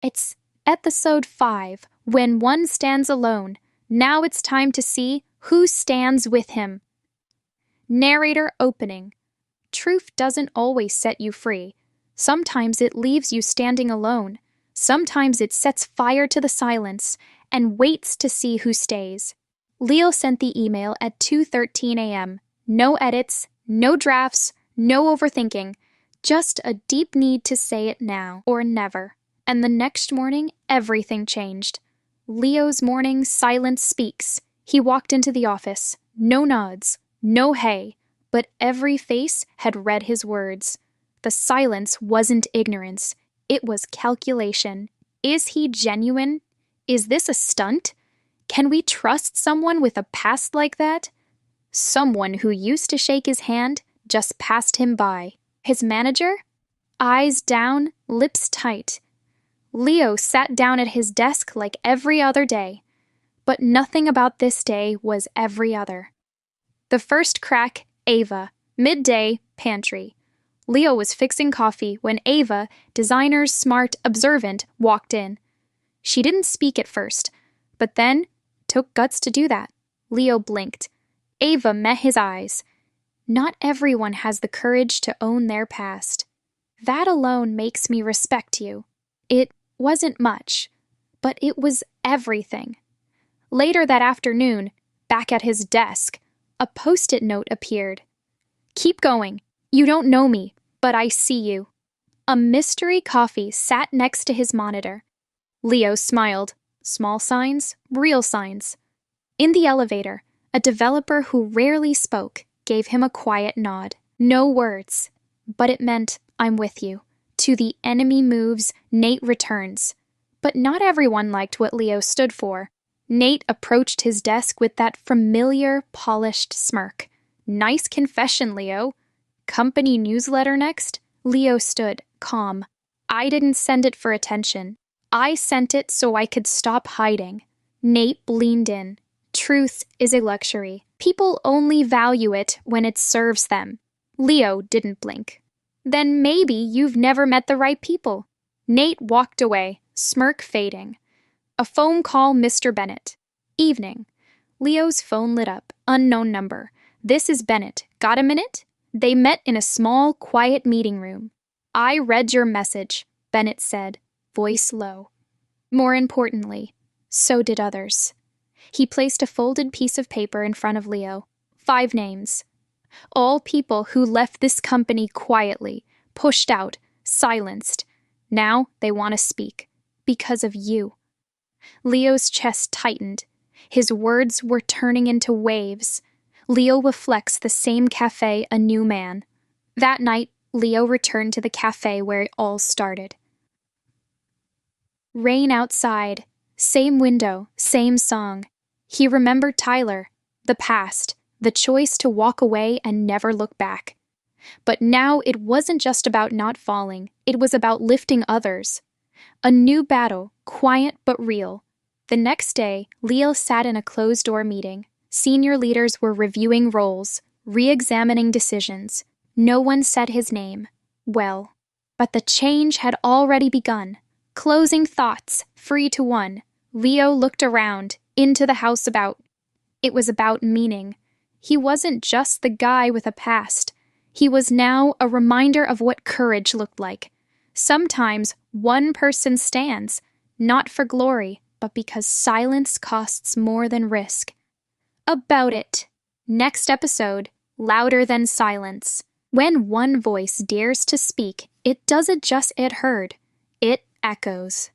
It's episode 5, When One Stands Alone. Now it's time to see who stands with him. Narrator opening. Truth doesn't always set you free. Sometimes it leaves you standing alone. Sometimes it sets fire to the silence and waits to see who stays. Leo sent the email at 2:13 a.m. No edits, no drafts, no overthinking. Just a deep need to say it now or never. And the next morning, everything changed. Leo's morning silence speaks. He walked into the office. No nods, no hey, but every face had read his words. The silence wasn't ignorance. It was calculation. Is he genuine? Is this a stunt? Can we trust someone with a past like that? Someone who used to shake his hand just passed him by. His manager? Eyes down, lips tight. Leo sat down at his desk like every other day. But nothing about this day was every other. The first crack, Ava. Midday, pantry. Leo was fixing coffee when Ava, designer's smart, observant, walked in. She didn't speak at first, but then took guts to do that. Leo blinked. Ava met his eyes. Not everyone has the courage to own their past. That alone makes me respect you. It wasn't much, but it was everything. Later that afternoon, back at his desk, a post-it note appeared. Keep going. You don't know me, but I see you. A mystery coffee sat next to his monitor. Leo smiled. Small signs, real signs. In the elevator, a developer who rarely spoke gave him a quiet nod. No words, but it meant, I'm with you. To the enemy moves, Nate returns. But not everyone liked what Leo stood for. Nate approached his desk with that familiar, polished smirk. Nice confession, Leo. Company newsletter next? Leo stood, calm. I didn't send it for attention. I sent it so I could stop hiding. Nate leaned in. Truth is a luxury. People only value it when it serves them. Leo didn't blink. Then maybe you've never met the right people. Nate walked away, smirk fading. A phone call, Mr. Bennett. Evening. Leo's phone lit up. Unknown number. This is Bennett. Got a minute? They met in a small, quiet meeting room. I read your message, Bennett said, voice low. More importantly, so did others. He placed a folded piece of paper in front of Leo. 5 names. All people who left this company quietly, pushed out, silenced. Now they want to speak. Because of you. Leo's chest tightened. His words were turning into waves. Leo reflects the same cafe, a new man. That night, Leo returned to the cafe where it all started. Rain outside. Same window, same song. He remembered Tyler, the past, the choice to walk away and never look back. But now it wasn't just about not falling, it was about lifting others. A new battle, quiet but real. The next day, Leo sat in a closed-door meeting. Senior leaders were reviewing roles, re-examining decisions. No one said his name. Well, but the change had already begun. Closing thoughts, 3-1. Leo looked around, into the house about. It was about meaning. He wasn't just the guy with a past. He was now a reminder of what courage looked like. Sometimes one person stands, not for glory, but because silence costs more than risk. About it. Next episode, Louder Than Silence. When one voice dares to speak, it doesn't just get heard, it echoes.